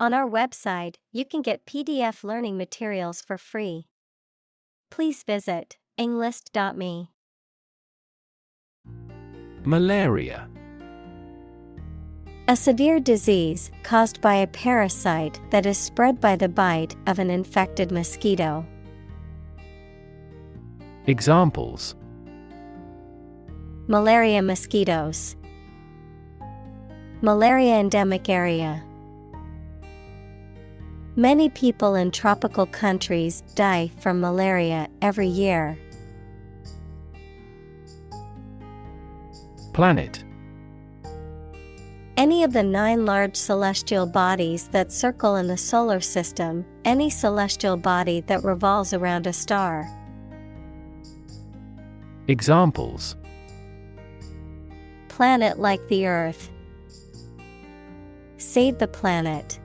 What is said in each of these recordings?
On our website, you can get PDF learning materials for free. Please visit englist.me. Malaria. A severe disease caused by a parasite that is spread by the bite of an infected mosquito. Examples: Malaria mosquitoes. Malaria endemic area. Many people in tropical countries die from malaria every year. Planet. Any of the 9 large celestial bodies that circle in the solar system, any celestial body that revolves around a star. Examples: Planet like the Earth. Save the planet.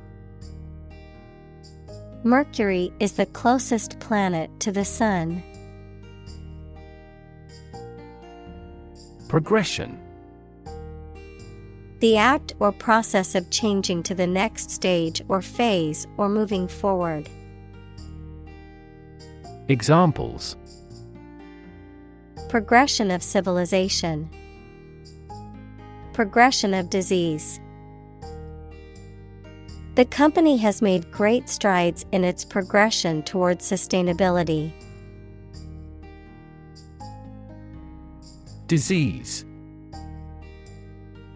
Mercury is the closest planet to the Sun. Progression. The act or process of changing to the next stage or phase or moving forward. Examples: Progression of civilization. Progression of disease. The company has made great strides in its progression towards sustainability. Disease.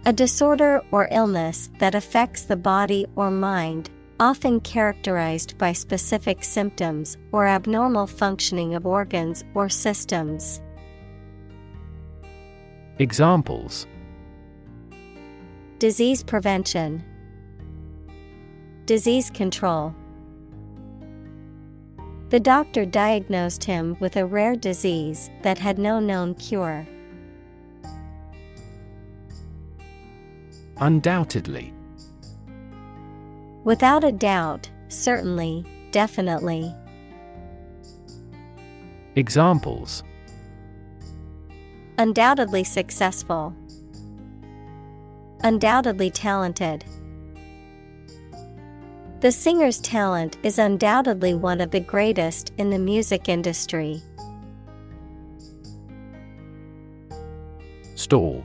A disorder or illness that affects the body or mind, often characterized by specific symptoms or abnormal functioning of organs or systems. Examples: Disease prevention. Disease control. The doctor diagnosed him with a rare disease that had no known cure. Undoubtedly. Without a doubt, certainly, definitely. Examples: Undoubtedly successful. Undoubtedly talented. The singer's talent is undoubtedly one of the greatest in the music industry. Stall.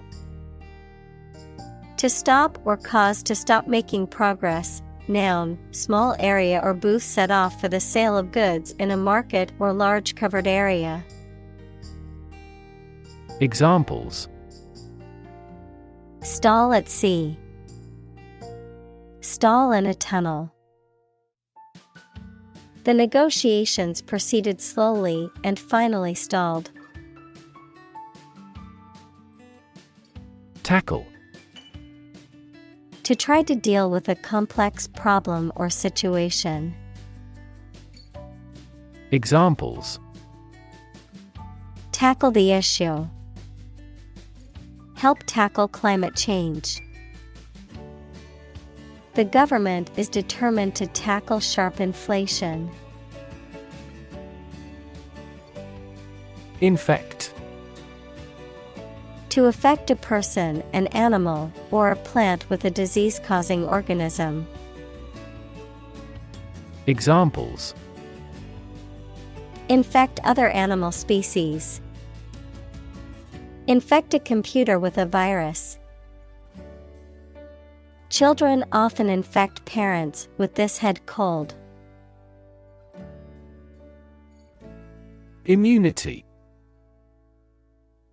To stop or cause to stop making progress. Noun, small area or booth set off for the sale of goods in a market or large covered area. Examples: Stall at sea. Stall in a tunnel. The negotiations proceeded slowly and finally stalled. Tackle. To try to deal with a complex problem or situation. Examples: Tackle the issue. Help tackle climate change. The government is determined to tackle sharp inflation. Infect. To affect a person, an animal, or a plant with a disease-causing organism. Examples: Infect other animal species. Infect a computer with a virus. Children often infect parents with this head cold. Immunity.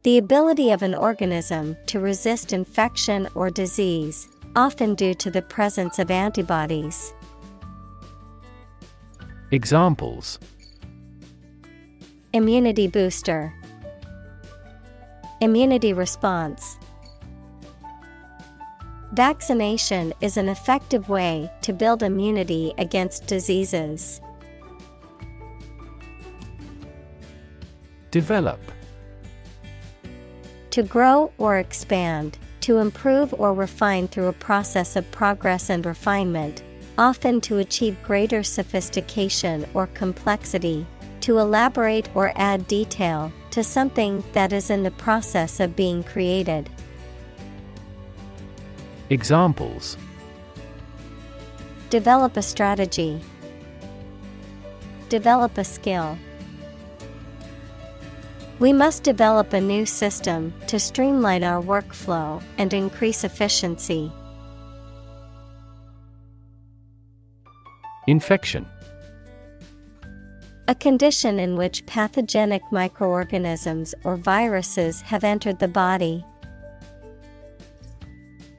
The ability of an organism to resist infection or disease, often due to the presence of antibodies. Examples: Immunity booster. Immunity response. Vaccination is an effective way to build immunity against diseases. Develop. To grow or expand, to improve or refine through a process of progress and refinement, often to achieve greater sophistication or complexity, to elaborate or add detail to something that is in the process of being created. Examples: Develop a strategy. Develop a skill. We must develop a new system to streamline our workflow and increase efficiency. Infection. A condition in which pathogenic microorganisms or viruses have entered the body.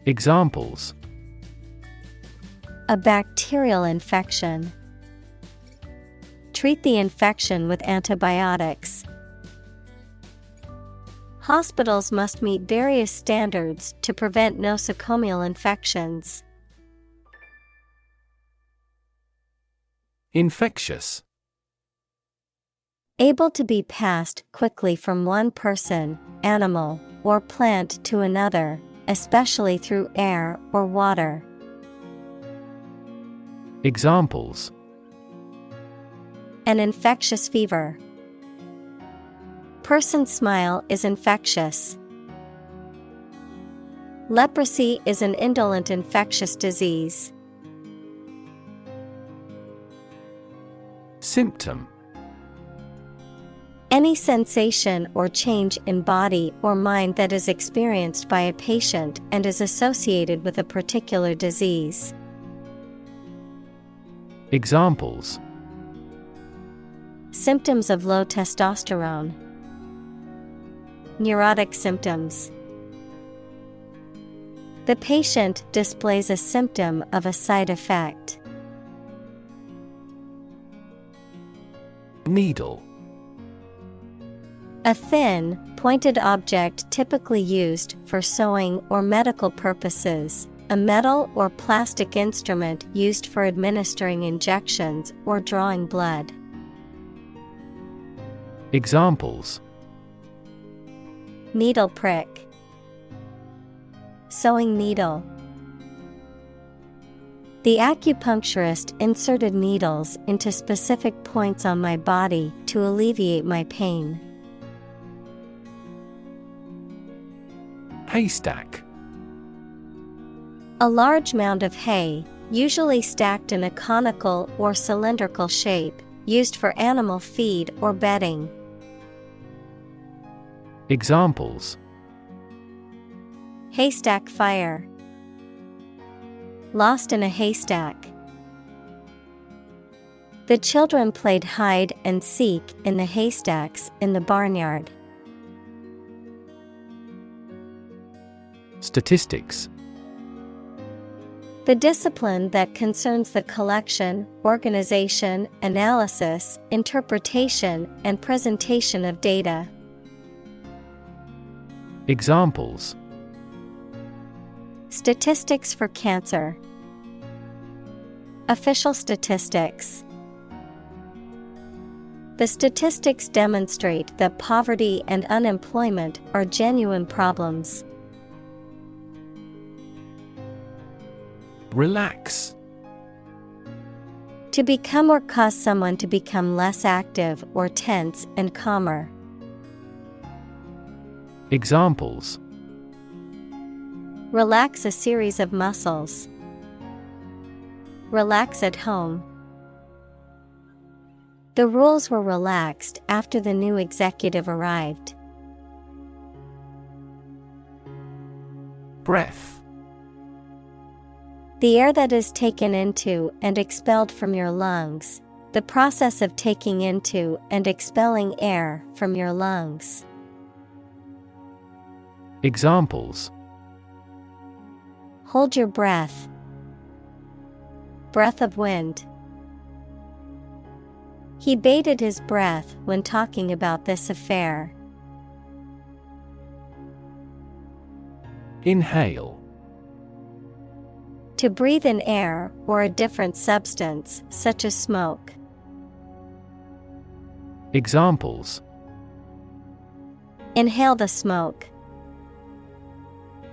Examples: A bacterial infection. Treat the infection with antibiotics. Hospitals must meet various standards to prevent nosocomial infections. Infectious. Able to be passed quickly from one person, animal, or plant to another, especially through air or water. Examples: An infectious fever. Person's smile is infectious. Leprosy is an indolent infectious disease. Symptom. Any sensation or change in body or mind that is experienced by a patient and is associated with a particular disease. Examples: Symptoms of low testosterone. Neurotic symptoms. The patient displays a symptom of a side effect. Needle. A thin, pointed object typically used for sewing or medical purposes, a metal or plastic instrument used for administering injections or drawing blood. Examples: Needle prick. Sewing needle. The acupuncturist inserted needles into specific points on my body to alleviate my pain. Haystack. A large mound of hay, usually stacked in a conical or cylindrical shape, used for animal feed or bedding. Examples: Haystack fire. Lost in a haystack. The children played hide and seek in the haystacks in the barnyard. Statistics. The discipline that concerns the collection, organization, analysis, interpretation, and presentation of data. Examples: Statistics for cancer. Official statistics. The statistics demonstrate that poverty and unemployment are genuine problems. Relax. To become or cause someone to become less active or tense and calmer. Examples: Relax a series of muscles. Relax at home. The rules were relaxed after the new executive arrived. Breath. The air that is taken into and expelled from your lungs. The process of taking into and expelling air from your lungs. Examples: Hold your breath. Breath of wind. He bated his breath when talking about this affair. Inhale. To breathe in air or a different substance, such as smoke. Examples: Inhale the smoke.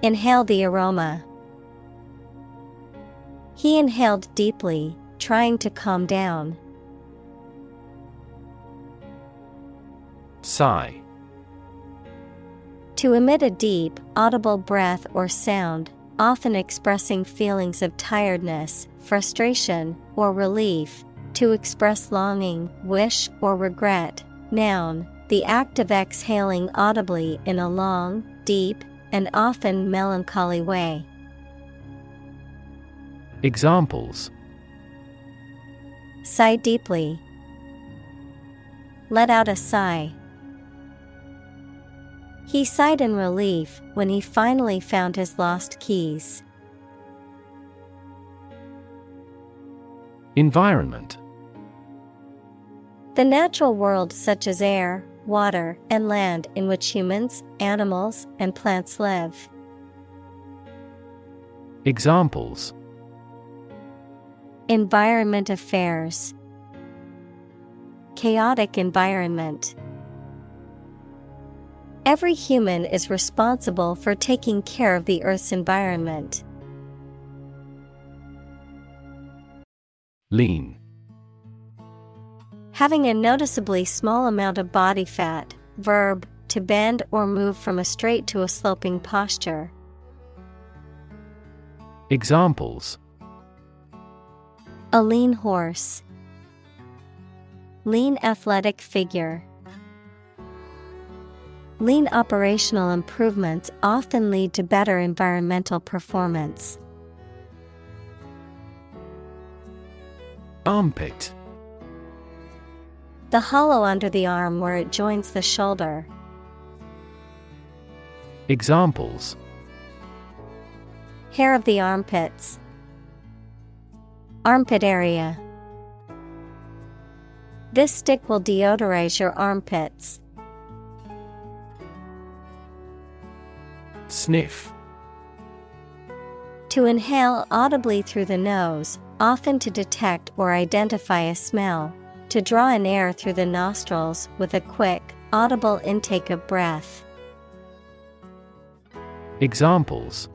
Inhale the aroma. He inhaled deeply, trying to calm down. Sigh. To emit a deep, audible breath or sound, often expressing feelings of tiredness, frustration, or relief, to express longing, wish, or regret. Noun, the act of exhaling audibly in a long, deep, and often melancholy way. Examples: Sigh deeply. Let out a sigh. He sighed in relief when he finally found his lost keys. Environment. The natural world such as air, water, and land in which humans, animals, and plants live. Examples: Environment affairs. Chaotic environment. Every human is responsible for taking care of the Earth's environment. Lean. Having a noticeably small amount of body fat. Verb, to bend or move from a straight to a sloping posture. Examples: A lean horse. Lean athletic figure. Lean operational improvements often lead to better environmental performance. Armpit. The hollow under the arm where it joins the shoulder. Examples: Hair of the armpits. Armpit area. This stick will deodorize your armpits. Sniff. To inhale audibly through the nose, often to detect or identify a smell. To draw in air through the nostrils with a quick, audible intake of breath. Examples: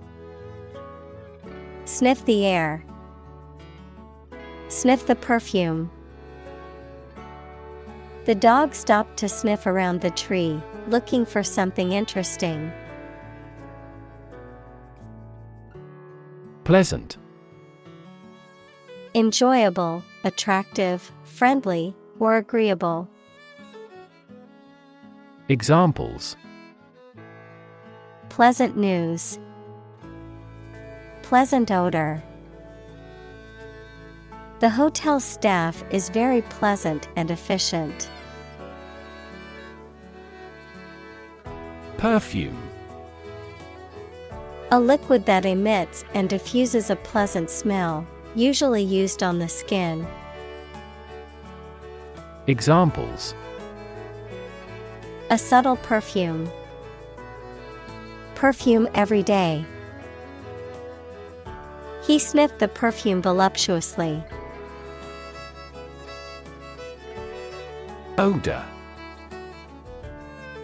Sniff the air. Sniff the perfume. The dog stopped to sniff around the tree, looking for something interesting. Pleasant. Enjoyable, attractive, friendly, or agreeable. Examples: Pleasant news. Pleasant odor. The hotel staff is very pleasant and efficient. Perfume. A liquid that emits and diffuses a pleasant smell, usually used on the skin. Examples: A subtle perfume. Perfume every day. He sniffed the perfume voluptuously. Odor.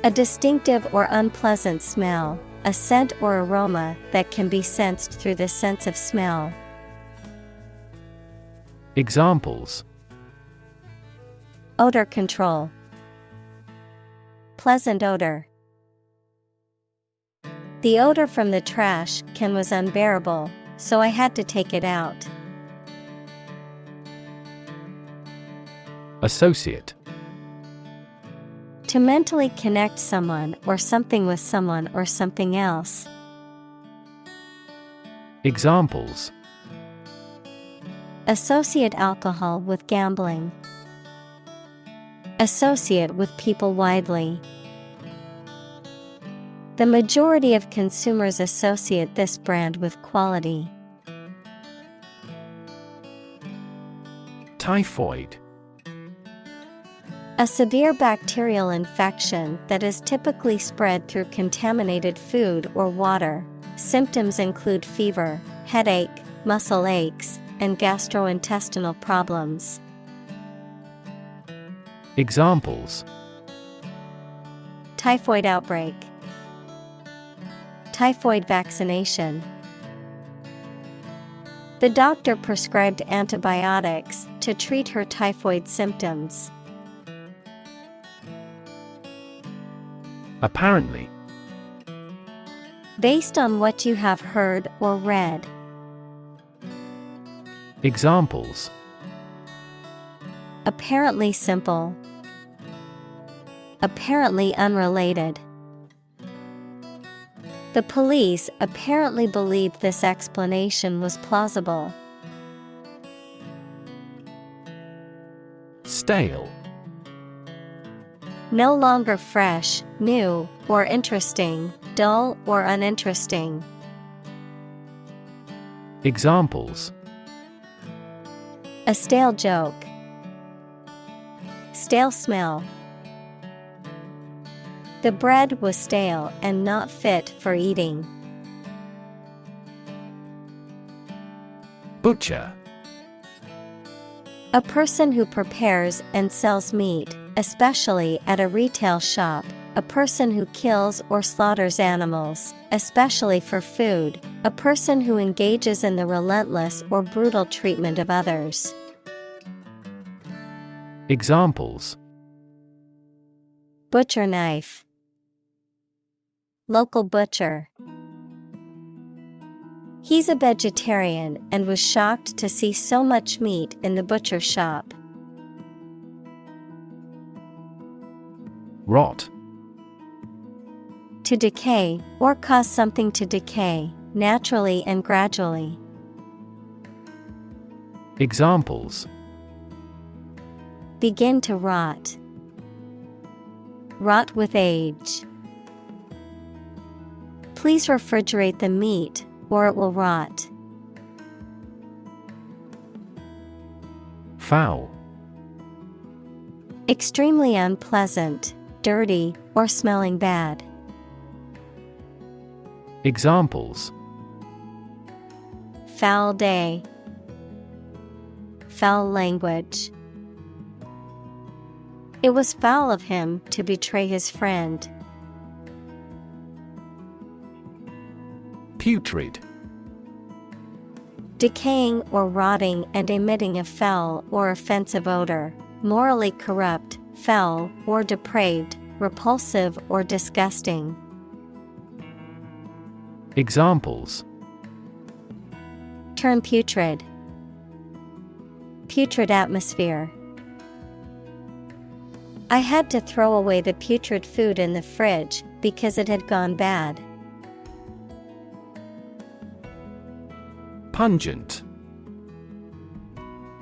A distinctive or unpleasant smell, a scent or aroma that can be sensed through the sense of smell. Examples: Odor control. Pleasant odor. The odor from the trash can was unbearable, so I had to take it out. Associate. To mentally connect someone or something with someone or something else. Examples: Associate alcohol with gambling. Associate with people widely. The majority of consumers associate this brand with quality. Typhoid. A severe bacterial infection that is typically spread through contaminated food or water. Symptoms include fever, headache, muscle aches, and gastrointestinal problems. Examples: Typhoid outbreak. Typhoid vaccination. The doctor prescribed antibiotics to treat her typhoid symptoms. Apparently. Based on what you have heard or read. Examples: Apparently simple. Apparently unrelated. The police apparently believed this explanation was plausible. Stale. No longer fresh, new, or interesting, dull or uninteresting. Examples: A stale joke. Stale smell. The bread was stale and not fit for eating. Butcher. A person who prepares and sells meat, especially at a retail shop. A person who kills or slaughters animals, especially for food. A person who engages in the relentless or brutal treatment of others. Examples: Butcher knife. Local butcher. He's a vegetarian and was shocked to see so much meat in the butcher shop. Rot. To decay, or cause something to decay, naturally and gradually. Examples: Begin to rot. Rot with age. Please refrigerate the meat, or it will rot. Foul. Extremely unpleasant, dirty, or smelling bad. Examples: Foul day. Foul language. It was foul of him to betray his friend. Putrid. Decaying or rotting and emitting a foul or offensive odor, morally corrupt, foul or depraved, repulsive or disgusting. Examples: Turn putrid. Putrid atmosphere. I had to throw away the putrid food in the fridge because it had gone bad. Pungent.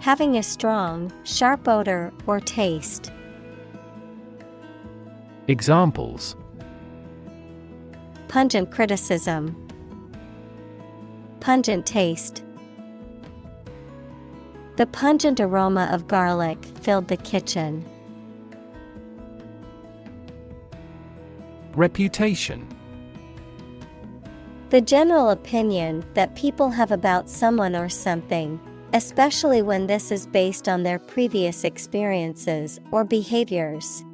Having a strong, sharp odor or taste. Examples: Pungent criticism. Pungent taste. The pungent aroma of garlic filled the kitchen. Reputation. The general opinion that people have about someone or something, especially when this is based on their previous experiences or behaviors.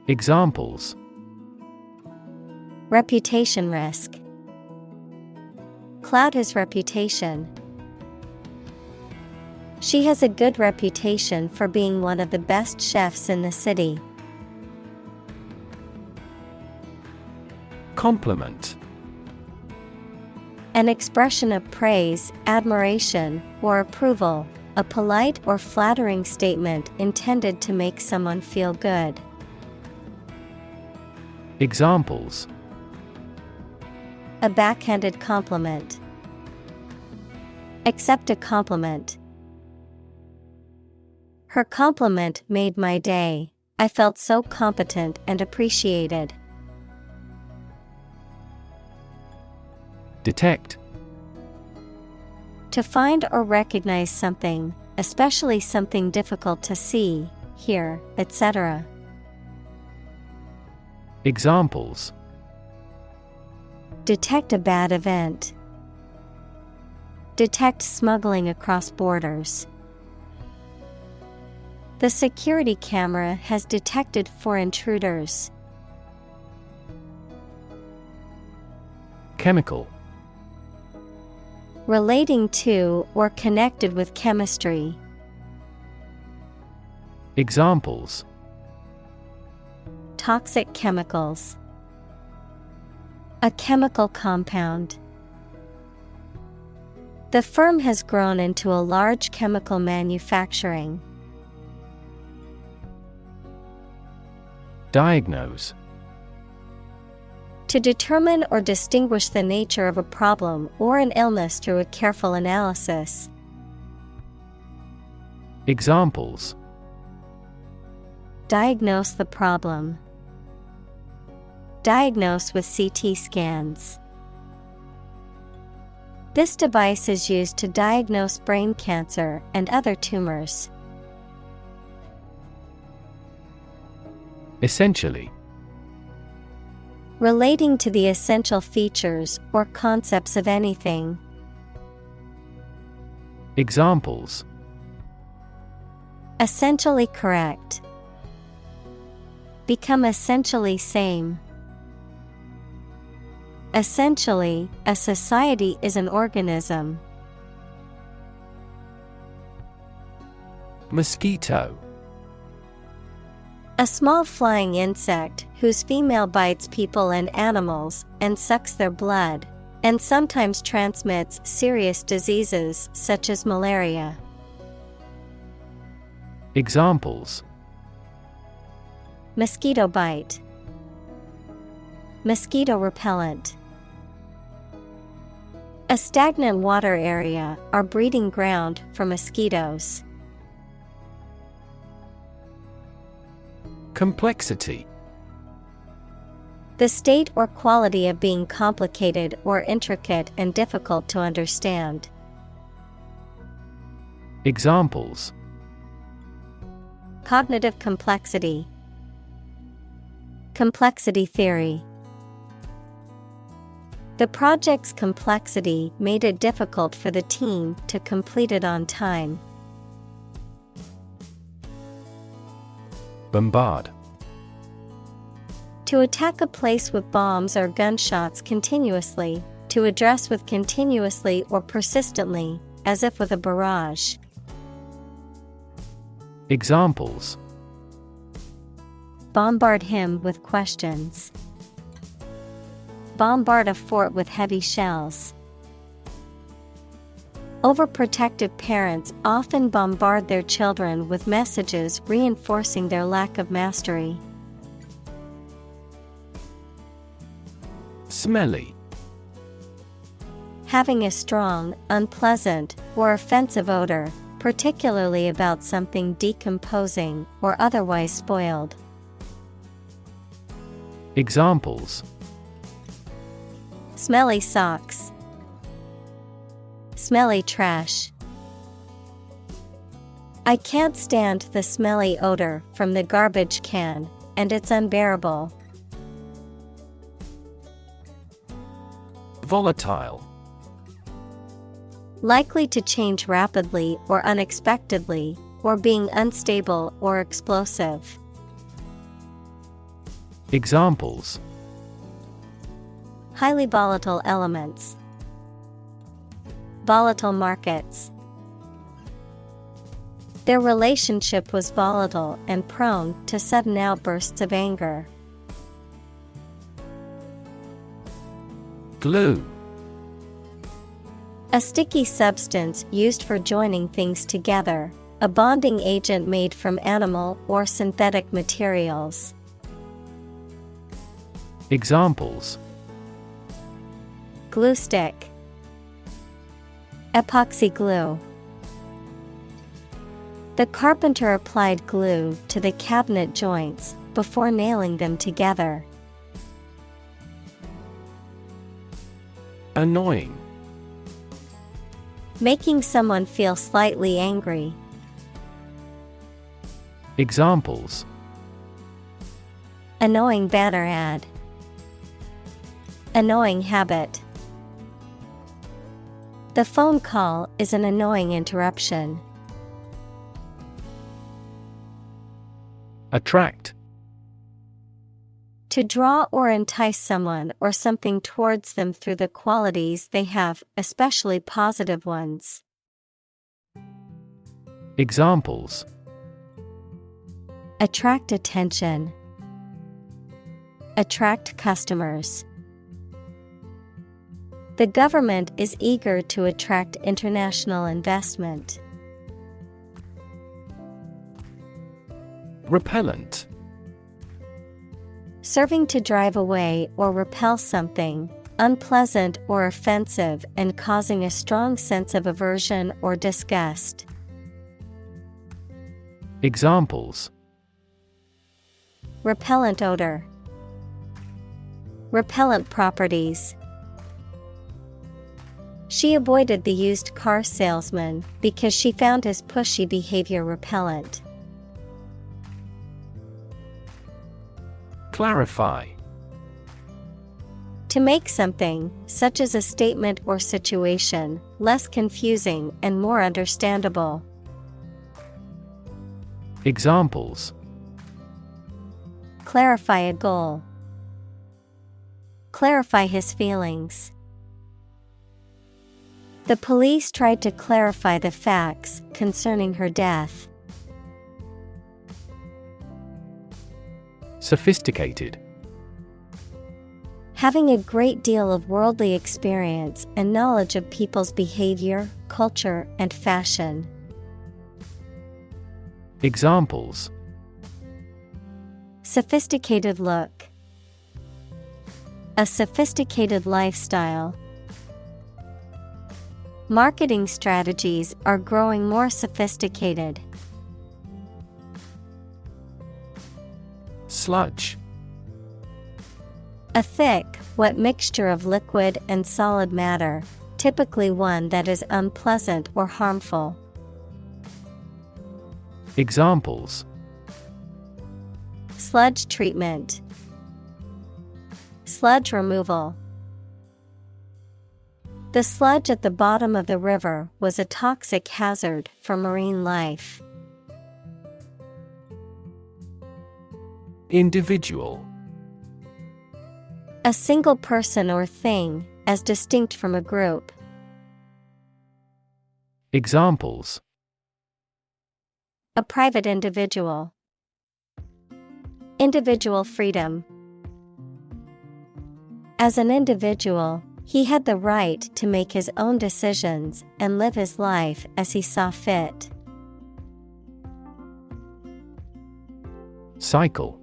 Examples: Reputation risk. Cloud his reputation. She has a good reputation for being one of the best chefs in the city. Compliment. An expression of praise, admiration, or approval, a polite or flattering statement intended to make someone feel good. Examples: A backhanded compliment. Accept a compliment. Her compliment made my day. I felt so competent and appreciated. Detect. To find or recognize something, especially something difficult to see, hear, etc. Examples: Detect a bad event. Detect smuggling across borders. The security camera has detected 4 intruders. Chemical. Relating to or connected with chemistry. Examples: Toxic chemicals. A chemical compound. The firm has grown into a large chemical manufacturing. Diagnose. To determine or distinguish the nature of a problem or an illness through a careful analysis. Examples. Diagnose the problem. Diagnose with CT scans. This device is used to diagnose brain cancer and other tumors. Essentially. Relating to the essential features or concepts of anything. Examples. Essentially correct. Become essentially same. Essentially, a society is an organism. Mosquito. A small flying insect whose female bites people and animals and sucks their blood, and sometimes transmits serious diseases such as malaria. Examples. Mosquito bite. Mosquito repellent. A stagnant water area are breeding ground for mosquitoes. Complexity. The state or quality of being complicated or intricate and difficult to understand. Examples. Cognitive complexity. Complexity theory. The project's complexity made it difficult for the team to complete it on time. Bombard. To attack a place with bombs or gunshots continuously, to address with continuously or persistently, as if with a barrage. Examples. Bombard him with questions. Bombard a fort with heavy shells. Overprotective parents often bombard their children with messages reinforcing their lack of mastery. Smelly. Having a strong, unpleasant, or offensive odor, particularly about something decomposing or otherwise spoiled. Examples. Smelly socks. Smelly trash. I can't stand the smelly odor from the garbage can, and it's unbearable. Volatile. Likely to change rapidly or unexpectedly, or being unstable or explosive. Examples. Highly volatile elements. Volatile markets. Their relationship was volatile and prone to sudden outbursts of anger. Glue. A sticky substance used for joining things together, a bonding agent made from animal or synthetic materials. Examples. Glue stick. Epoxy glue. The carpenter applied glue to the cabinet joints before nailing them together. Annoying. Making someone feel slightly angry. Examples. Annoying banner ad. Annoying habit. The phone call is an annoying interruption. Attract. To draw or entice someone or something towards them through the qualities they have, especially positive ones. Examples. Attract attention. Attract customers. The government is eager to attract international investment. Repellent. Serving to drive away or repel something, unpleasant or offensive, and causing a strong sense of aversion or disgust. Examples: Repellent odor. Repellent properties. She avoided the used car salesman because she found his pushy behavior repellent. Clarify. To make something, such as a statement or situation, less confusing and more understandable. Examples: Clarify a goal. Clarify his feelings. The police tried to clarify the facts concerning her death. Sophisticated. Having a great deal of worldly experience and knowledge of people's behavior, culture, and fashion. Examples: Sophisticated look. A sophisticated lifestyle. Marketing strategies are growing more sophisticated. Sludge. A thick, wet mixture of liquid and solid matter, typically one that is unpleasant or harmful. Examples: Sludge treatment. Sludge removal. The sludge at the bottom of the river was a toxic hazard for marine life. Individual. A single person or thing, as distinct from a group. Examples: A private individual. Individual freedom. As an individual, he had the right to make his own decisions and live his life as he saw fit. Cycle.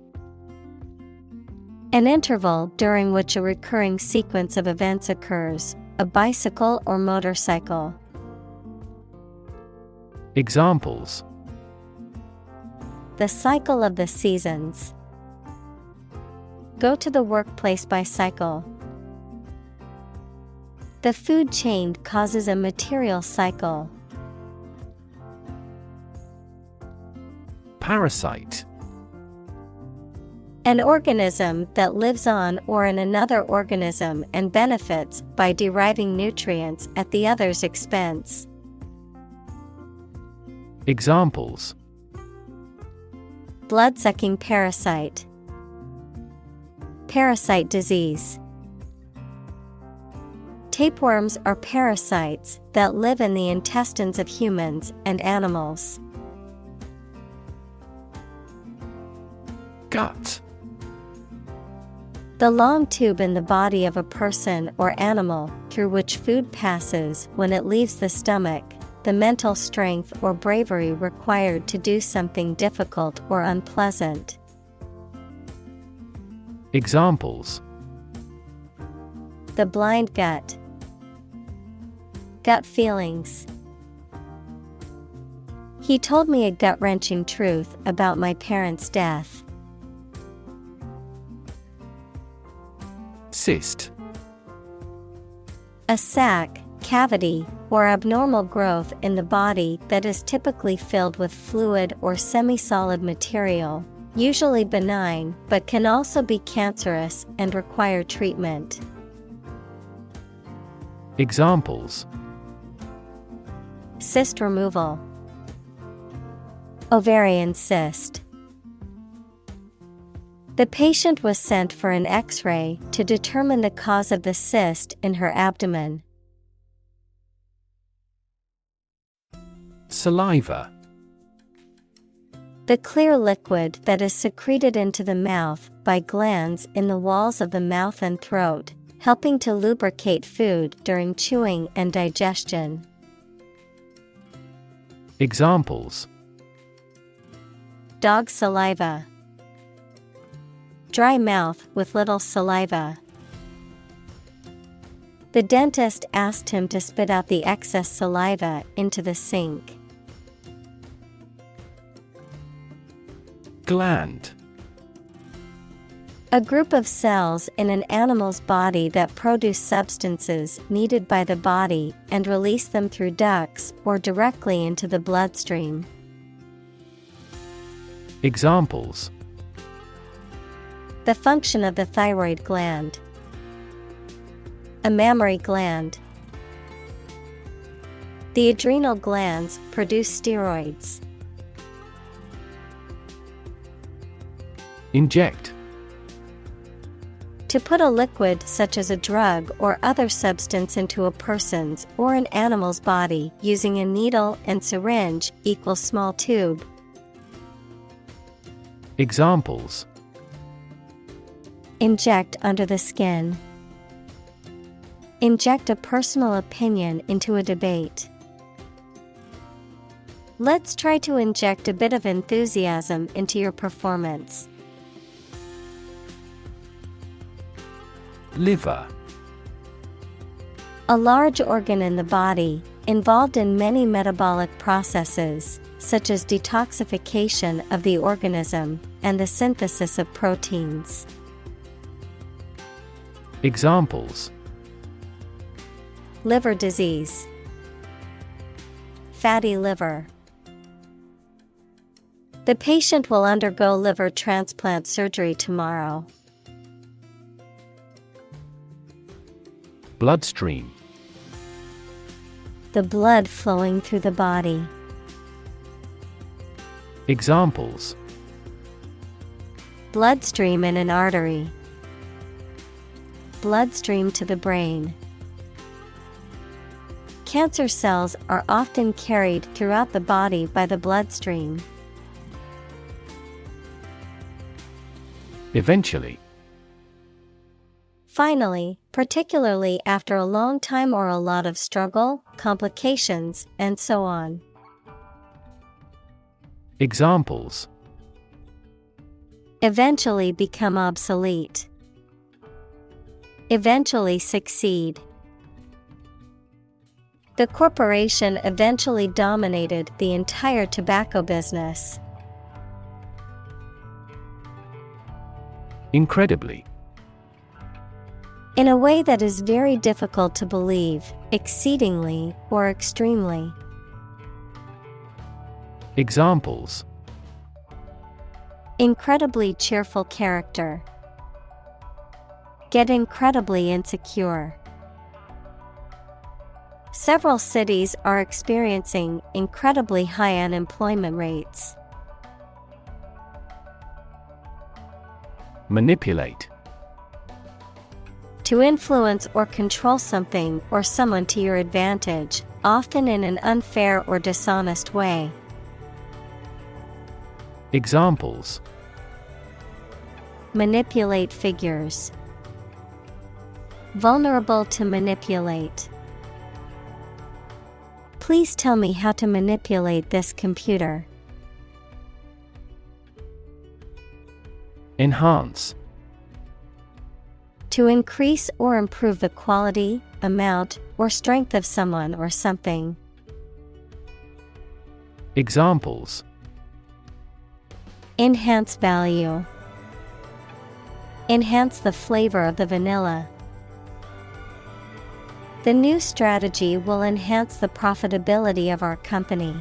An interval during which a recurring sequence of events occurs, a bicycle or motorcycle. Examples: The cycle of the seasons. Go to the workplace by cycle. The food chain causes a material cycle. Parasite. An organism that lives on or in another organism and benefits by deriving nutrients at the other's expense. Examples: Blood-sucking parasite. Parasite disease. Tapeworms are parasites that live in the intestines of humans and animals. Gut. The long tube in the body of a person or animal through which food passes when it leaves the stomach, the mental strength or bravery required to do something difficult or unpleasant. Examples: The blind gut. Gut feelings. He told me a gut-wrenching truth about my parents' death. Cyst. A sac, cavity, or abnormal growth in the body that is typically filled with fluid or semi-solid material, usually benign but can also be cancerous and require treatment. Examples: Cyst removal. Ovarian cyst. The patient was sent for an X-ray to determine the cause of the cyst in her abdomen. Saliva. The clear liquid that is secreted into the mouth by glands in the walls of the mouth and throat, helping to lubricate food during chewing and digestion. Examples: Dog saliva. Dry mouth with little saliva. The dentist asked him to spit out the excess saliva into the sink. Gland. A group of cells in an animal's body that produce substances needed by the body and release them through ducts or directly into the bloodstream. Examples: The function of the thyroid gland. A mammary gland. The adrenal glands produce steroids. Inject. To put a liquid such as a drug or other substance into a person's or an animal's body using a needle and syringe equals small tube. Examples: Inject under the skin. Inject a personal opinion into a debate. Let's try to inject a bit of enthusiasm into your performance. Liver. A large organ in the body, involved in many metabolic processes, such as detoxification of the organism and the synthesis of proteins. Examples: Liver disease. Fatty liver. The patient will undergo liver transplant surgery tomorrow. Bloodstream. The blood flowing through the body. Examples: Bloodstream in an artery. Bloodstream to the brain. Cancer cells are often carried throughout the body by the bloodstream. Eventually. Finally, particularly after a long time or a lot of struggle, complications, and so on. Examples: Eventually become obsolete. Eventually succeed. The corporation eventually dominated the entire tobacco business. Incredibly. In a way that is very difficult to believe, exceedingly, or extremely. Examples: Incredibly cheerful character. Get incredibly insecure. Several cities are experiencing incredibly high unemployment rates. Manipulate. To influence or control something or someone to your advantage, often in an unfair or dishonest way. Examples: Manipulate figures. Vulnerable to manipulate. Please tell me how to manipulate this computer. Enhance. To increase or improve the quality, amount, or strength of someone or something. Examples: Enhance value. Enhance the flavor of the vanilla. The new strategy will enhance the profitability of our company.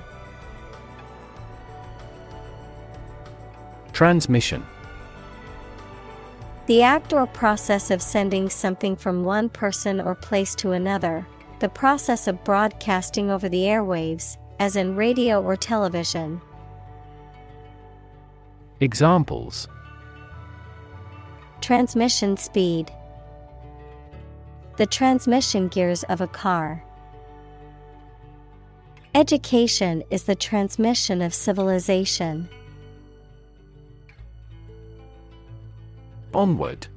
Transmission. The act or process of sending something from one person or place to another. The process of broadcasting over the airwaves, as in radio or television. Examples: Transmission speed. The transmission gears of a car. Education is the transmission of civilization. Onward.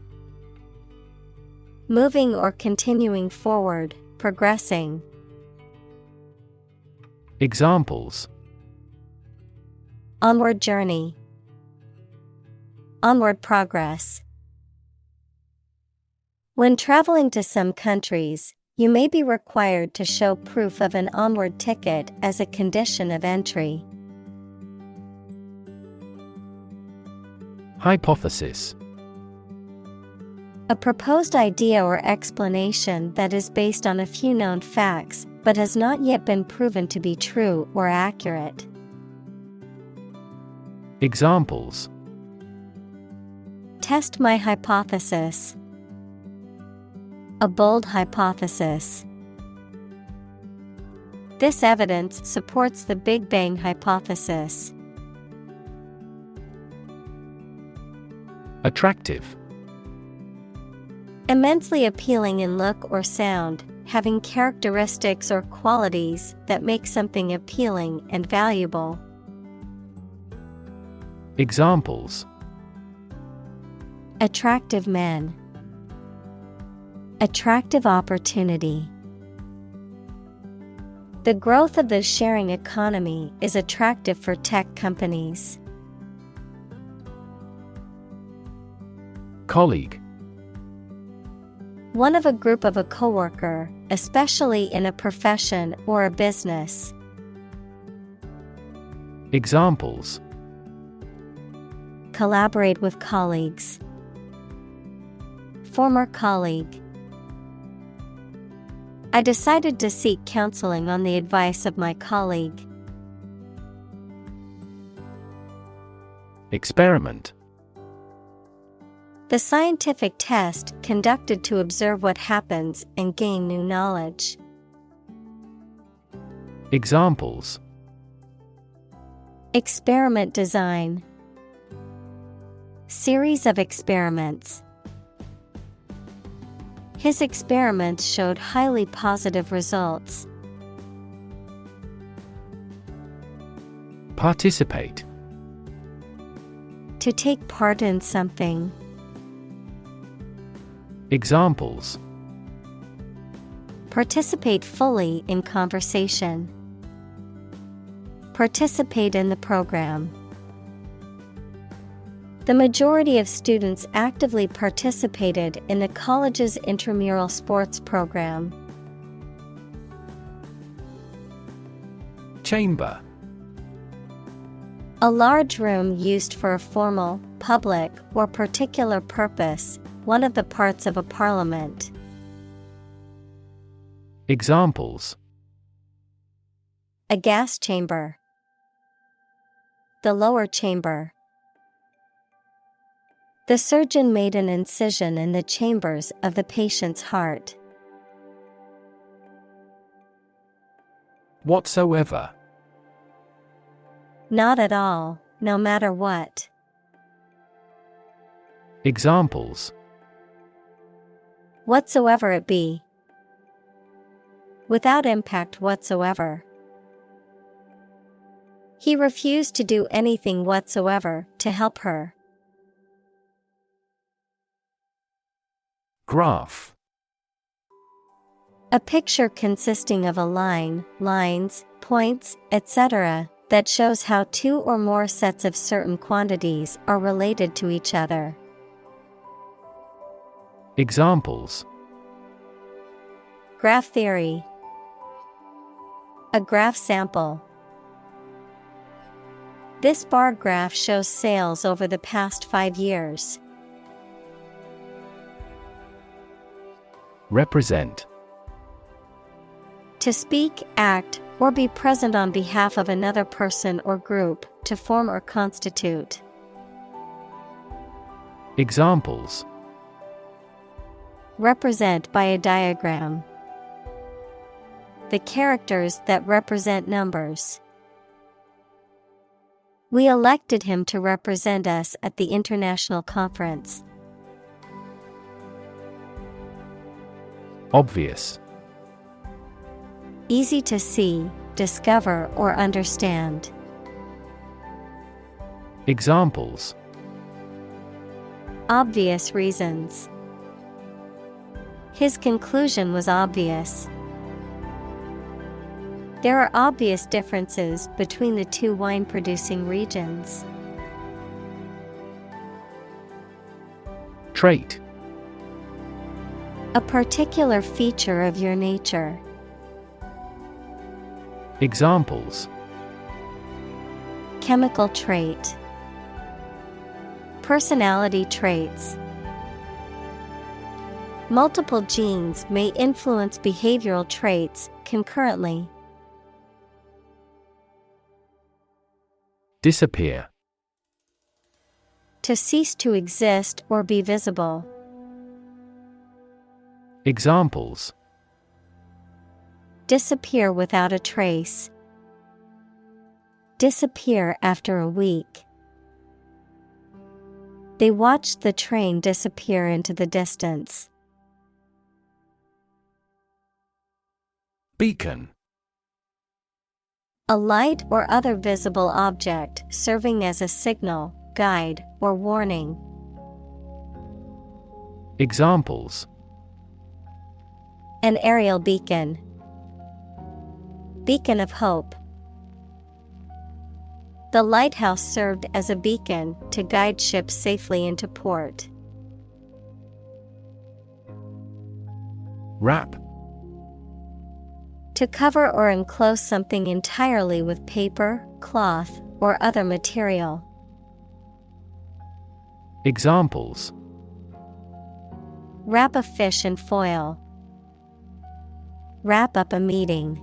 moving or continuing forward, progressing. Examples: Onward journey. Onward progress. When traveling to some countries, you may be required to show proof of an onward ticket as a condition of entry. Hypothesis: A proposed idea or explanation that is based on a few known facts, but has not yet been proven to be true or accurate. Examples: Test my hypothesis. A bold hypothesis. This evidence supports the Big Bang hypothesis. Attractive: Immensely appealing in look or sound, having characteristics or qualities that make something appealing and valuable. Examples: Attractive men. Attractive opportunity. The growth of the sharing economy is attractive for tech companies. Colleague: One of a group of a coworker, especially in a profession or a business. Examples: Collaborate with colleagues. Former colleague. I decided to seek counseling on the advice of my colleague. Experiment: The scientific test conducted to observe what happens and gain new knowledge. Examples: Experiment design. Series of experiments. His experiments showed highly positive results. Participate: To take part in something. Examples: Participate fully in conversation. Participate in the program. The majority of students actively participated in the college's intramural sports program. Chamber: A large room used for a formal, public, or particular purpose, one of the parts of a parliament. Examples: A gas chamber. The lower chamber. The surgeon made an incision in the chambers of the patient's heart. Whatsoever: Not at all, no matter what. Examples: Whatsoever it be. Without impact whatsoever. He refused to do anything whatsoever to help her. Graph: A picture consisting of a line, lines, points, etc., that shows how two or more sets of certain quantities are related to each other. Examples: Graph theory. A graph sample. This bar graph shows sales over the past 5 years. Represent: To speak, act, or be present on behalf of another person or group, to form or constitute. Examples: Represent by a diagram. The characters that represent numbers. We elected him to represent us at the international conference. Obvious: Easy to see, discover, or understand. Examples: Obvious reasons. His conclusion was obvious. There are obvious differences between the two wine-producing regions. Trait. A particular feature of your nature. Examples: Chemical trait. Personality traits. Multiple genes may influence behavioral traits concurrently. Disappear. To cease to exist or be visible. Examples: Disappear without a trace. Disappear after a week. They watched the train disappear into the distance. Beacon. A light or other visible object serving as a signal, guide, or warning. Examples: An aerial beacon. Beacon of hope. The lighthouse served as a beacon to guide ships safely into port. Wrap. To cover or enclose something entirely with paper, cloth, or other material. Examples: Wrap a fish in foil. Wrap up a meeting.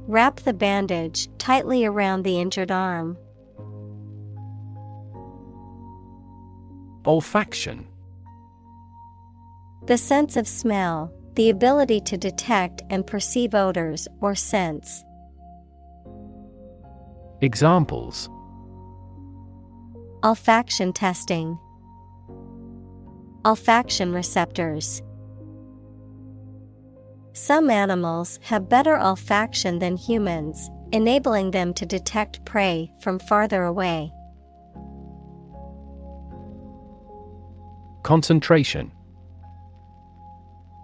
Wrap the bandage tightly around the injured arm. Olfaction. The sense of smell, the ability to detect and perceive odors or scents. Examples: Olfaction testing. Olfaction receptors. Some animals have better olfaction than humans, enabling them to detect prey from farther away. Concentration.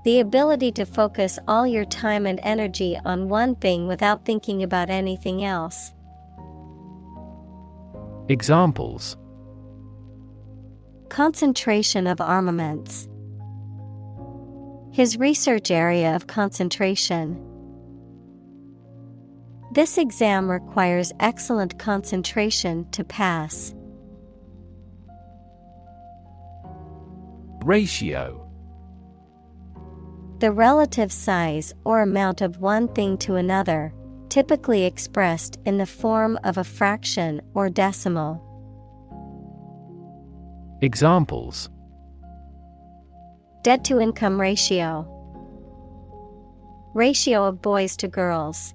The ability to focus all your time and energy on one thing without thinking about anything else. Examples: Concentration of armaments. His research area of concentration. This exam requires excellent concentration to pass. Ratio. The relative size or amount of one thing to another, typically expressed in the form of a fraction or decimal. Examples: Debt-to-income ratio. Ratio of boys to girls.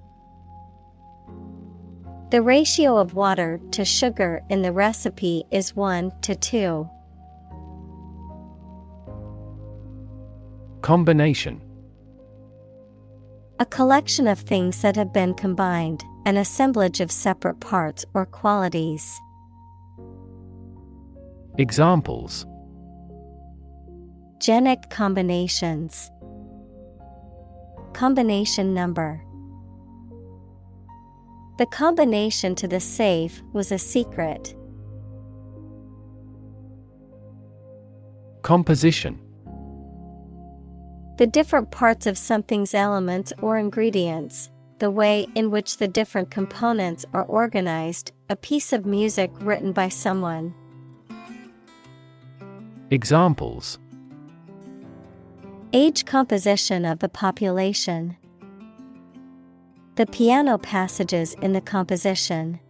The ratio of water to sugar in the recipe is 1:2. Combination. A collection of things that have been combined, an assemblage of separate parts or qualities. Examples: Genic combinations. Combination number. The combination to the safe was a secret. Composition. The different parts of something's elements or ingredients, the way in which the different components are organized, a piece of music written by someone. Examples: Age composition of the population. The piano passages in the composition.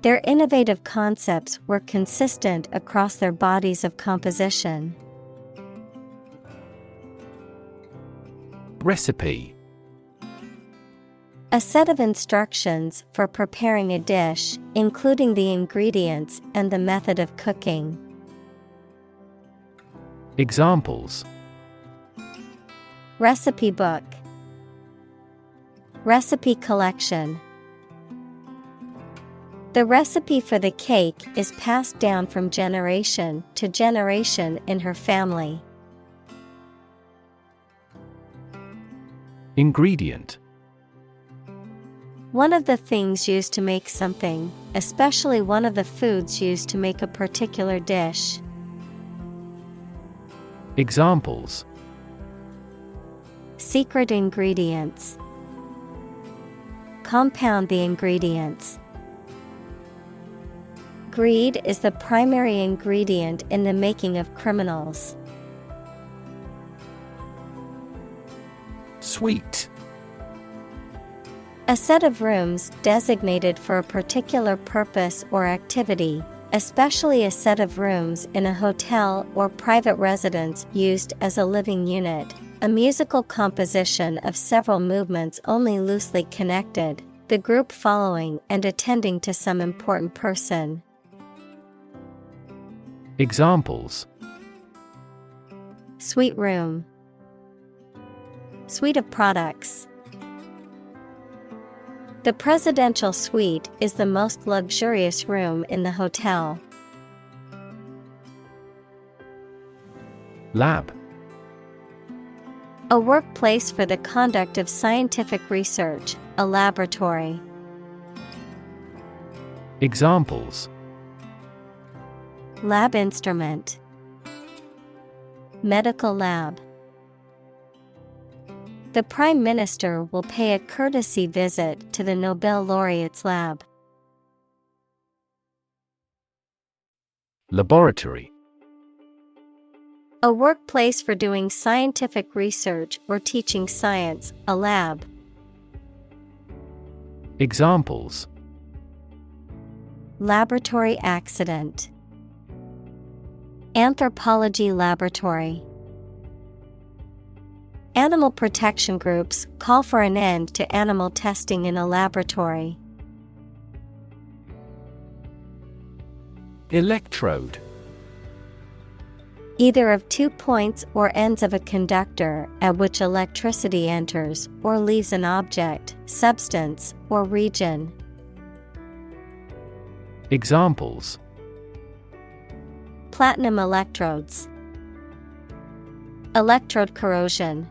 Their innovative concepts were consistent across their bodies of composition. Recipe. A set of instructions for preparing a dish, including the ingredients and the method of cooking. Examples: Recipe book. Recipe collection. The recipe for the cake is passed down from generation to generation in her family. Ingredient. One of the things used to make something, especially one of the foods used to make a particular dish. Examples. Secret ingredients. Compound the ingredients. Greed is the primary ingredient in the making of criminals. Suite. A set of rooms designated for a particular purpose or activity, especially a set of rooms in a hotel or private residence used as a living unit. A musical composition of several movements only loosely connected, the group following and attending to some important person. Examples. Suite room. Suite of products. The presidential suite is the most luxurious room in the hotel. Lab. A workplace for the conduct of scientific research, a laboratory. Examples. Lab instrument. Medical lab. The Prime Minister will pay a courtesy visit to the Nobel laureate's lab. Laboratory. A workplace for doing scientific research or teaching science, a lab. Examples. Laboratory accident. Anthropology laboratory. Animal protection groups call for an end to animal testing in a laboratory. Electrode. Either of 2 points or ends of a conductor at which electricity enters or leaves an object, substance, or region. Examples. Platinum electrodes. Electrode corrosion.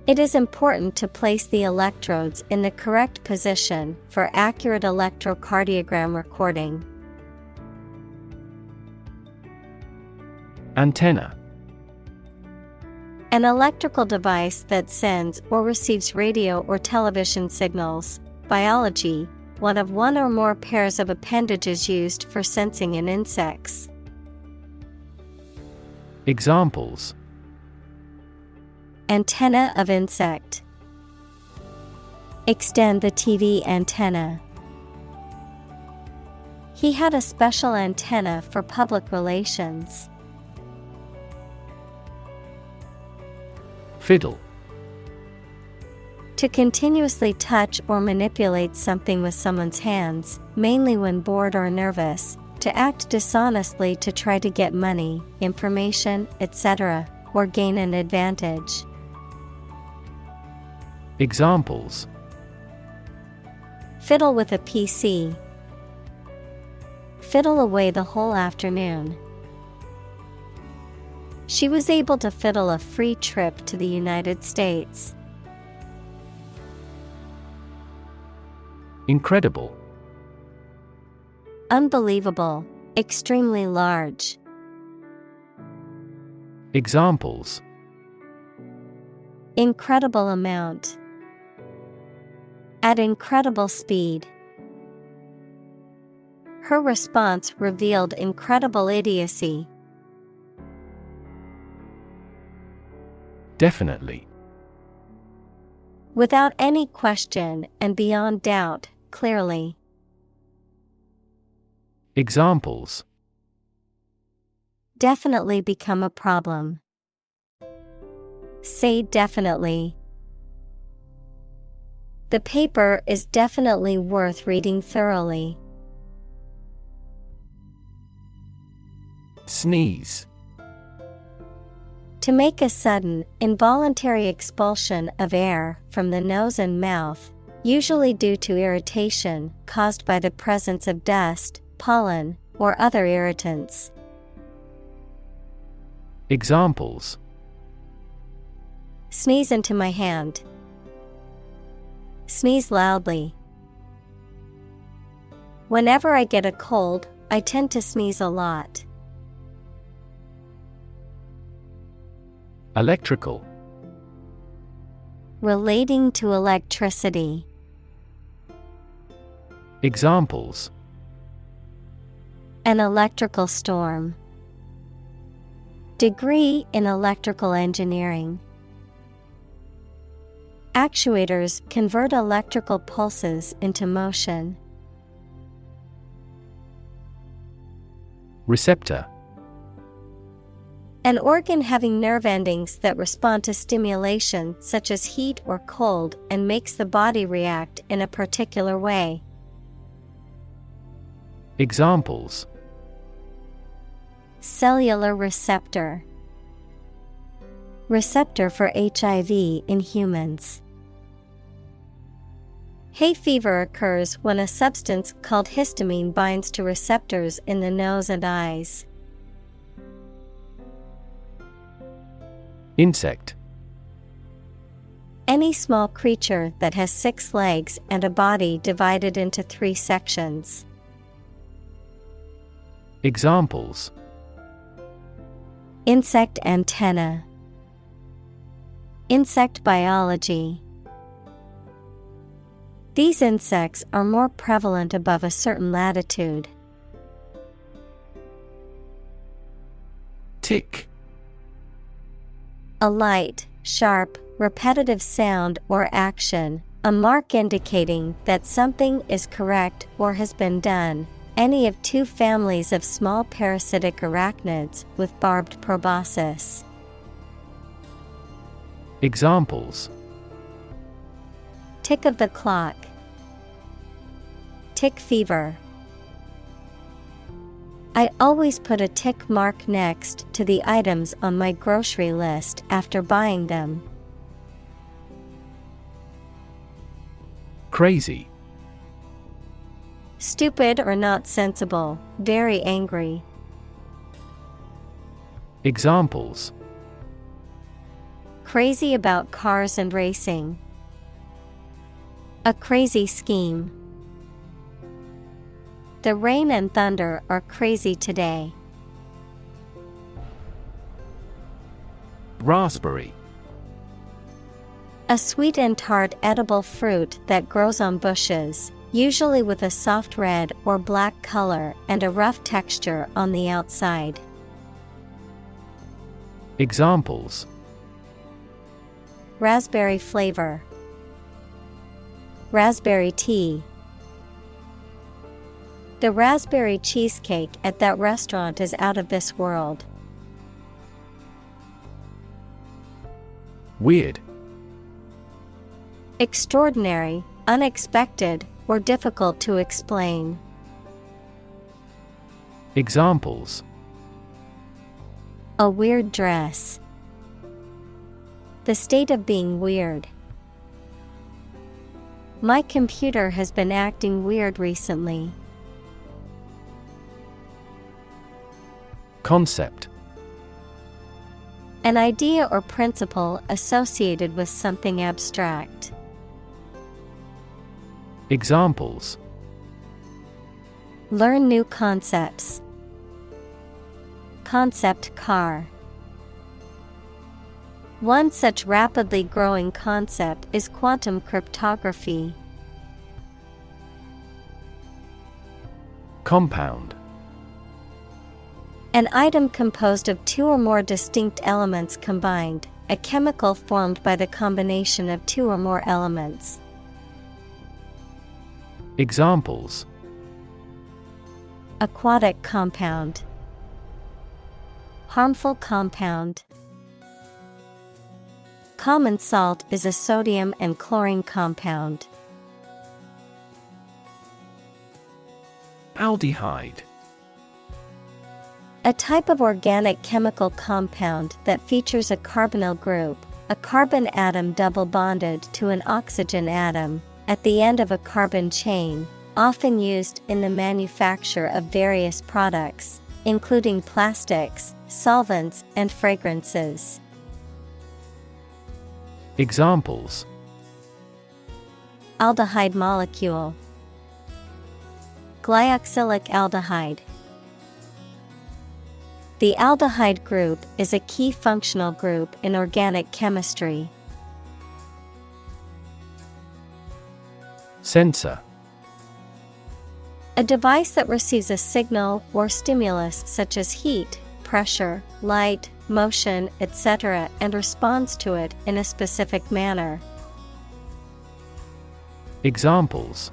It is important to place the electrodes in the correct position for accurate electrocardiogram recording. Antenna. An electrical device that sends or receives radio or television signals. Biology, one of one or more pairs of appendages used for sensing in insects. Examples. Antenna of insect. Extend the TV antenna. He had a special antenna for public relations. Fiddle. To continuously touch or manipulate something with someone's hands, mainly when bored or nervous, to act dishonestly to try to get money, information, etc., or gain an advantage. Examples. Fiddle with a PC. Fiddle away the whole afternoon. She was able to fiddle a free trip to the United States. Incredible. Unbelievable, extremely large. Examples. Incredible amount. At incredible speed. Her response revealed incredible idiocy. Definitely. Without any question and beyond doubt, clearly. Examples. Definitely become a problem. Say definitely. The paper is definitely worth reading thoroughly. Sneeze. To make a sudden, involuntary expulsion of air from the nose and mouth, usually due to irritation caused by the presence of dust, pollen, or other irritants. Examples: Sneeze into my hand. Sneeze loudly. Whenever I get a cold, I tend to sneeze a lot. Electrical. Relating to electricity. Examples: An electrical storm. Degree in electrical engineering. Actuators convert electrical pulses into motion. Receptor. An organ having nerve endings that respond to stimulation such as heat or cold and makes the body react in a particular way. Examples: Cellular receptor. Receptor for HIV in humans. Hay fever occurs when a substance called histamine binds to receptors in the nose and eyes. Insect. Any small creature that has 6 legs and a body divided into 3 sections. Examples: Insect antenna. Insect biology. These insects are more prevalent above a certain latitude. Tick. A light, sharp, repetitive sound or action, a mark indicating that something is correct or has been done. Any of 2 families of small parasitic arachnids with barbed proboscis. Examples: Tick of the clock. Tick fever. I always put a tick mark next to the items on my grocery list after buying them. Crazy. Stupid or not sensible, very angry. Examples: Crazy about cars and racing. A crazy scheme. The rain and thunder are crazy today. Raspberry. A sweet and tart edible fruit that grows on bushes, usually with a soft red or black color and a rough texture on the outside. Examples: Raspberry flavor. Raspberry tea. The raspberry cheesecake at that restaurant is out of this world. Weird. Extraordinary, unexpected, or difficult to explain. Examples: A weird dress. The state of being weird. My computer has been acting weird recently. Concept. An idea or principle associated with something abstract. Examples: Learn new concepts. Concept car. One such rapidly growing concept is quantum cryptography. Compound. An item composed of 2 or more distinct elements combined, a chemical formed by the combination of 2 or more elements. Examples: Aquatic compound. Harmful compound. Common salt is a sodium and chlorine compound. Aldehyde. A type of organic chemical compound that features a carbonyl group, a carbon atom double bonded to an oxygen atom, at the end of a carbon chain, often used in the manufacture of various products, including plastics, solvents, and fragrances. Examples: Aldehyde molecule. Glyoxylic aldehyde. The aldehyde group is a key functional group in organic chemistry. Sensor. A device that receives a signal or stimulus such as heat, pressure, light, motion, etc., and responds to it in a specific manner. Examples: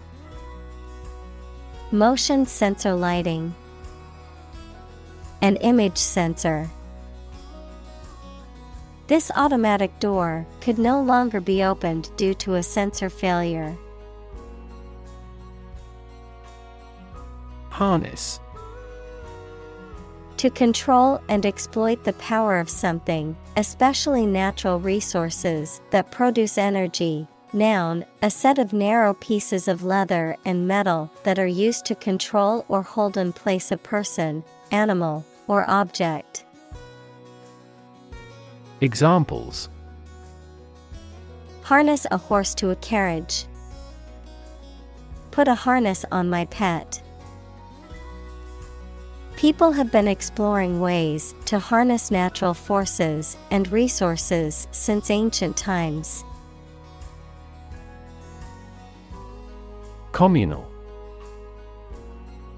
Motion sensor lighting. An image sensor. This automatic door could no longer be opened due to a sensor failure. Harness. To control and exploit the power of something, especially natural resources that produce energy. Noun, a set of narrow pieces of leather and metal that are used to control or hold in place a person, animal, or object. Examples: Harness a horse to a carriage. Put a harness on my pet. People have been exploring ways to harness natural forces and resources since ancient times. Communal.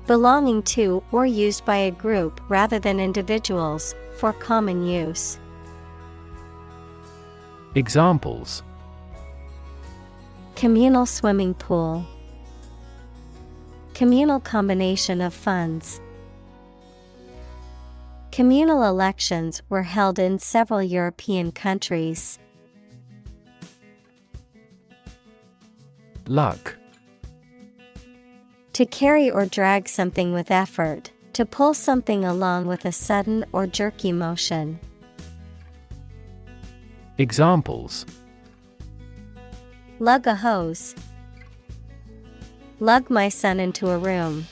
Belonging to or used by a group rather than individuals, for common use. Examples: Communal swimming pool. Communal combination of funds. Communal elections were held in several European countries. Lug. To carry or drag something with effort, to pull something along with a sudden or jerky motion. Examples: Lug a hose. Lug my son into a room.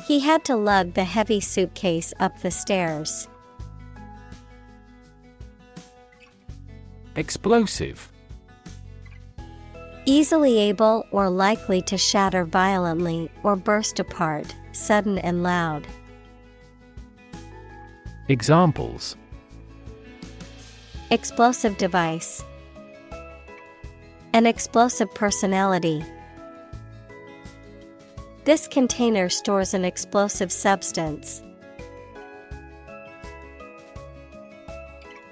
He had to lug the heavy suitcase up the stairs. Explosive. Easily able or likely to shatter violently or burst apart, sudden and loud. Examples: Explosive device. An explosive personality. This container stores an explosive substance.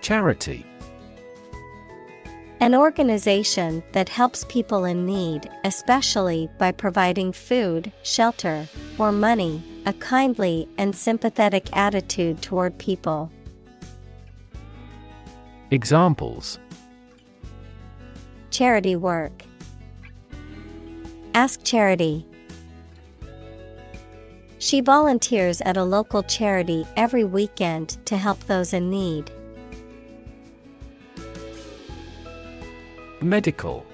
Charity. An organization that helps people in need, especially by providing food, shelter, or money, a kindly and sympathetic attitude toward people. Examples: Charity work. Ask charity. She volunteers at a local charity every weekend to help those in need. Medical.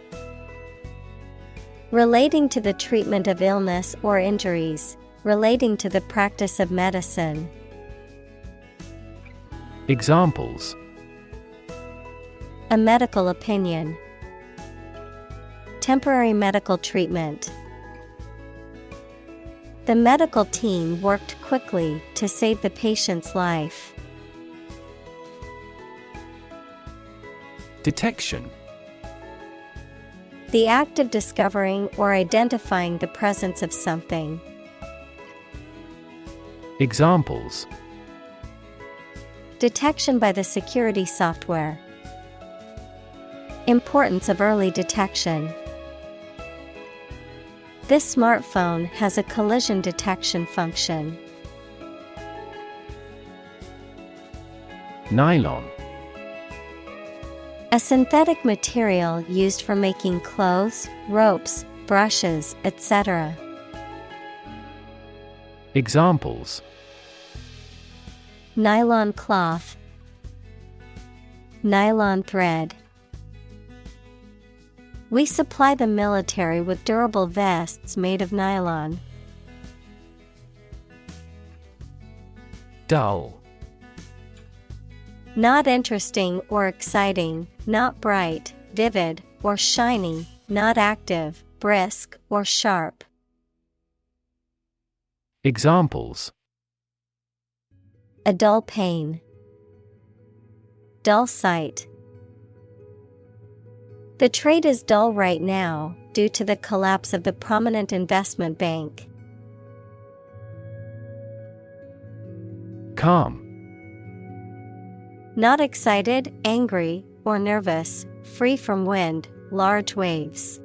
Relating to the treatment of illness or injuries, relating to the practice of medicine. Examples: A medical opinion. Temporary medical treatment. The medical team worked quickly to save the patient's life. Detection. The act of discovering or identifying the presence of something. Examples: Detection by the security software. Importance of early detection. This smartphone has a collision detection function. Nylon. A synthetic material used for making clothes, ropes, brushes, etc. Examples: Nylon cloth. Nylon thread. We supply the military with durable vests made of nylon. Dull. Not interesting or exciting, not bright, vivid, or shiny, not active, brisk, or sharp. Examples: A dull pain. Dull sight. The trade is dull right now due to the collapse of the prominent investment bank. Calm. Not excited, angry, or nervous, free from wind, large waves.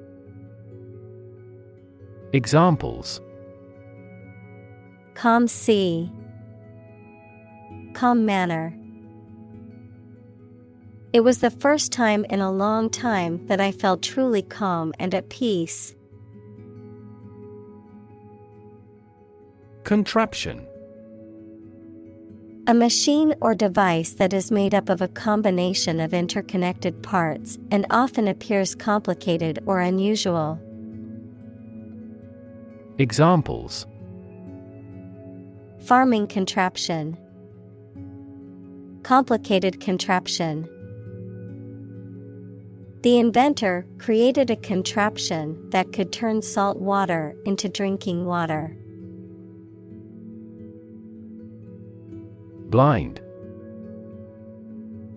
Examples: Calm sea. Calm manner. It was the first time in a long time that I felt truly calm and at peace. Contraption. A machine or device that is made up of a combination of interconnected parts and often appears complicated or unusual. Examples: Farming contraption. Complicated contraption. The inventor created a contraption that could turn salt water into drinking water. Blind.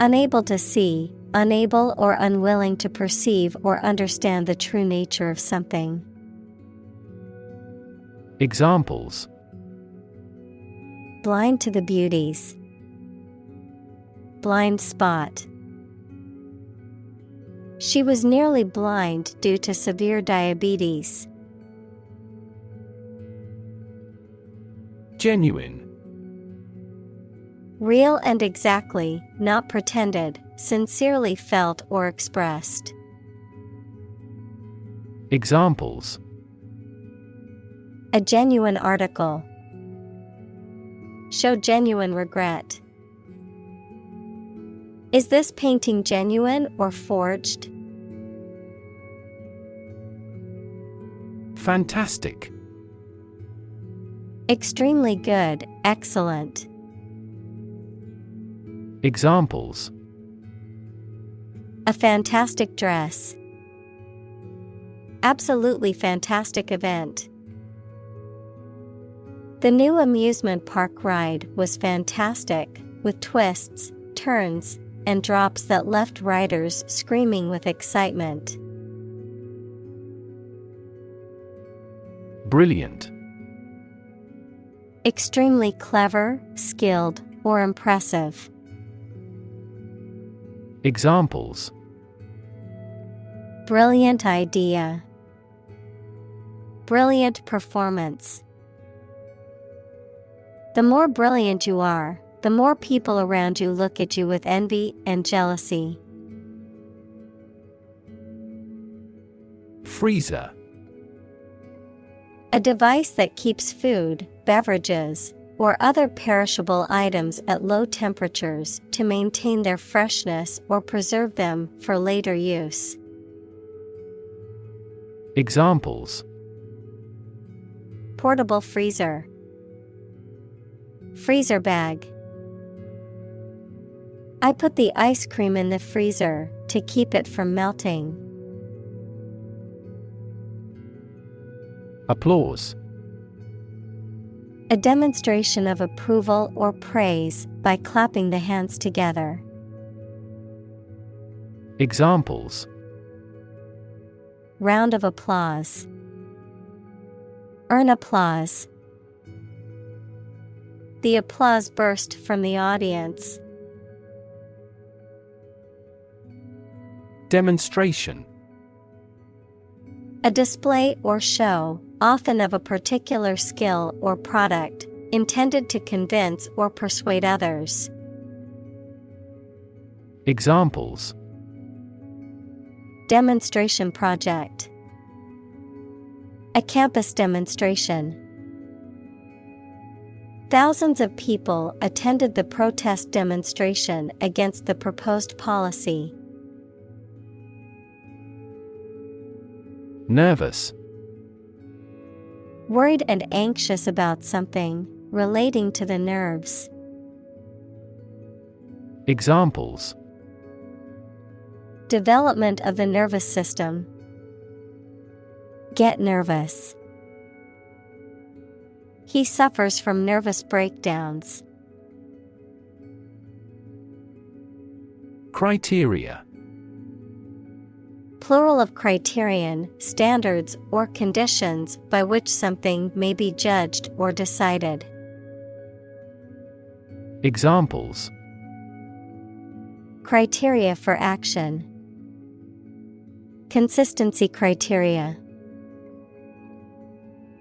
Unable to see, unable or unwilling to perceive or understand the true nature of something. Examples: Blind to the beauties. Blind spot. She was nearly blind due to severe diabetes. Genuine. Real and exactly, not pretended, sincerely felt or expressed. Examples: A genuine article. Show genuine regret. Is this painting genuine or forged? Fantastic. Extremely good, excellent. Examples: A fantastic dress. Absolutely fantastic event. The new amusement park ride was fantastic, with twists, turns, and drops that left riders screaming with excitement. Brilliant. Extremely clever, skilled, or impressive. Examples: Brilliant idea. Brilliant performance. The more brilliant you are, the more people around you look at you with envy and jealousy. Freezer. A device that keeps food, beverages, or other perishable items at low temperatures to maintain their freshness or preserve them for later use. Examples: Portable freezer. Freezer bag. I put the ice cream in the freezer to keep it from melting. Applause. A demonstration of approval or praise by clapping the hands together. Examples: Round of applause. Earn applause. The applause burst from the audience. Demonstration. A display or show, often of a particular skill or product, intended to convince or persuade others. Examples: Demonstration project. A campus demonstration. Thousands of people attended the protest demonstration against the proposed policy. Nervous. Worried and anxious about something, relating to the nerves. Examples: Development of the nervous system. Get nervous. He suffers from nervous breakdowns. Criteria. Plural of criterion, standards, or conditions by which something may be judged or decided. Examples: Criteria for action. Consistency criteria.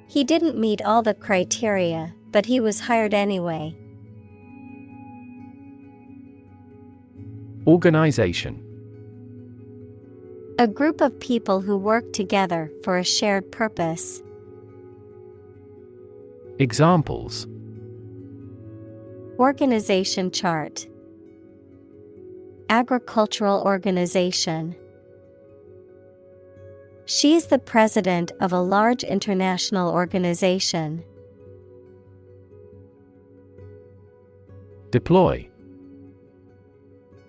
He didn't meet all the criteria, but he was hired anyway. Organization. A group of people who work together for a shared purpose. Examples: Organization chart. Agricultural organization. She is the president of a large international organization. Deploy.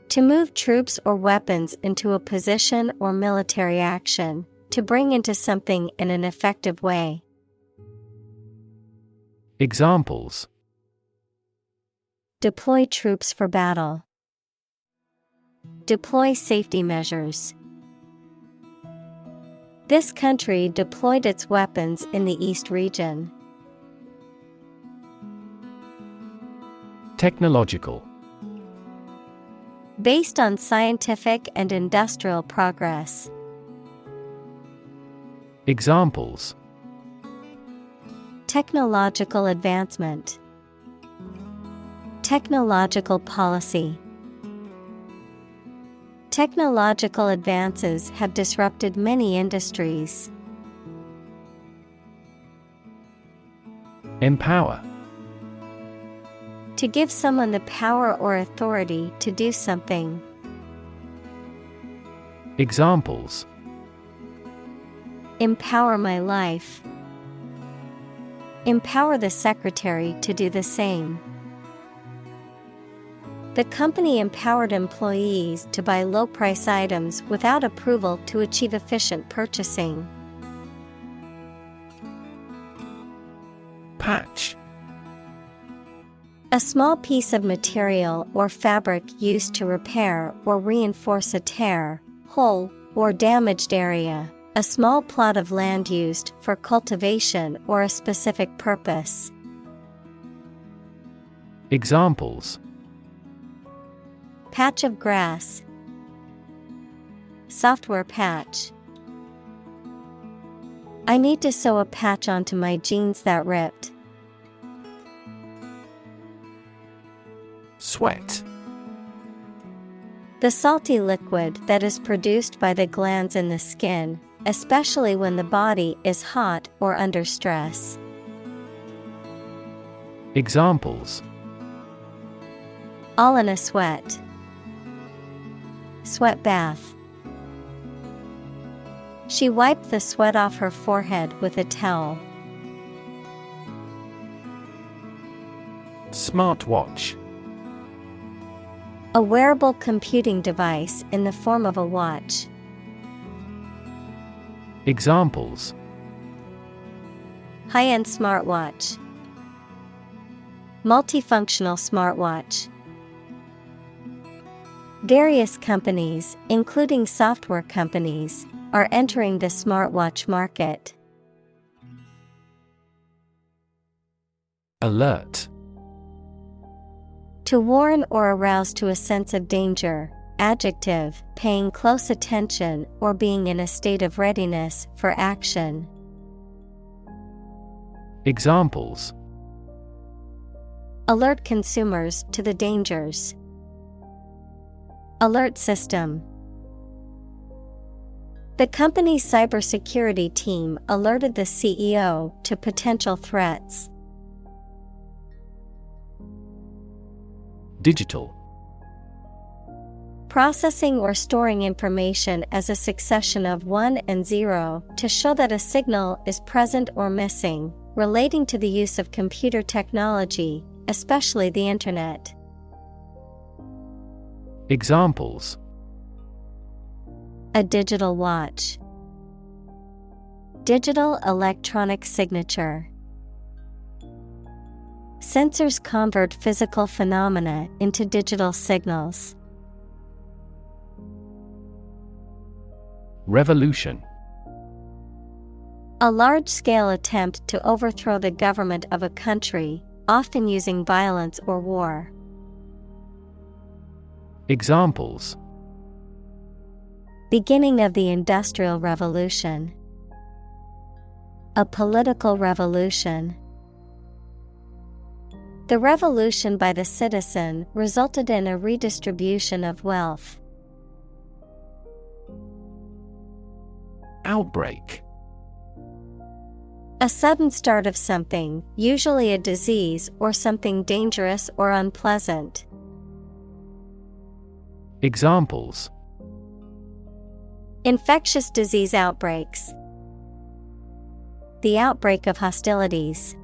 To move troops or weapons into a position or military action, to bring into something in an effective way. Examples: Deploy troops for battle. Deploy safety measures. This country deployed its weapons in the East region. Technological. Based on scientific and industrial progress. Examples: Technological advancement. Technological policy. Technological advances have disrupted many industries. Empower. To give someone the power or authority to do something. Examples: Empower my life. Empower the secretary to do the same. The company empowered employees to buy low-price items without approval to achieve efficient purchasing. Patch. A small piece of material or fabric used to repair or reinforce a tear, hole, or damaged area. A small plot of land used for cultivation or a specific purpose. Examples: Patch of grass. Software patch. I need to sew a patch onto my jeans that ripped. Sweat. The salty liquid that is produced by the glands in the skin, especially when the body is hot or under stress. Examples: All in a sweat. Sweat bath. She wiped the sweat off her forehead with a towel. Smartwatch. A wearable computing device in the form of a watch. Examples: High-end smartwatch. Multifunctional smartwatch. Various companies, including software companies, are entering the smartwatch market. Alert. To warn or arouse to a sense of danger. Adjective, paying close attention or being in a state of readiness for action. Examples: Alert consumers to the dangers. Alert system. The company's cybersecurity team alerted the CEO to potential threats. Digital. Processing or storing information as a succession of 1 and 0 to show that a signal is present or missing, relating to the use of computer technology, especially the Internet. Examples: a digital watch, digital electronic signature. Sensors convert physical phenomena into digital signals. Revolution. A large-scale attempt to overthrow the government of a country, often using violence or war. Examples: beginning of the Industrial Revolution, a political revolution. The revolution by the citizen resulted in a redistribution of wealth. Outbreak. A sudden start of something, usually a disease or something dangerous or unpleasant. Examples: infectious disease outbreaks, the outbreak of hostilities.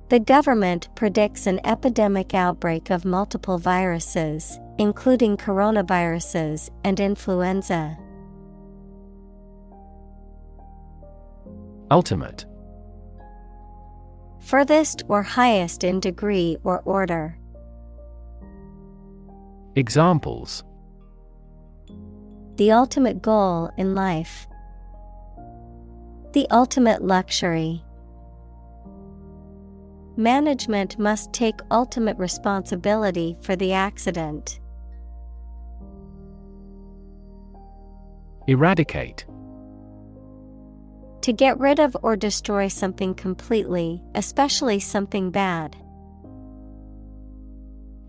The government predicts an epidemic outbreak of multiple viruses, including coronaviruses and influenza. Ultimate. Furthest or highest in degree or order. Examples: the ultimate goal in life, the ultimate luxury. Management must take ultimate responsibility for the accident. Eradicate. To get rid of or destroy something completely, especially something bad.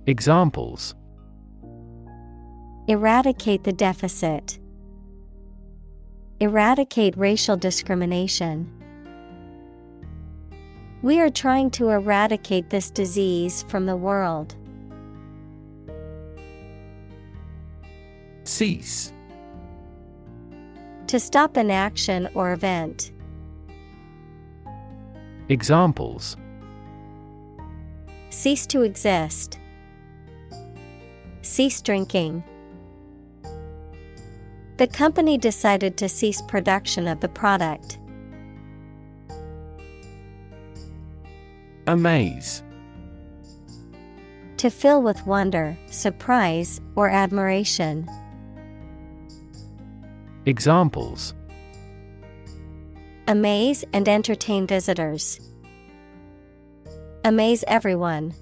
Examples: eradicate the deficit, eradicate racial discrimination. We are trying to eradicate this disease from the world. Cease. To stop an action or event. Examples: cease to exist, cease drinking. The company decided to cease production of the product. Amaze. To fill with wonder, surprise, or admiration. Examples: amaze and entertain visitors. Amaze everyone.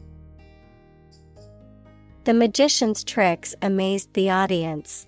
The magician's tricks amazed the audience.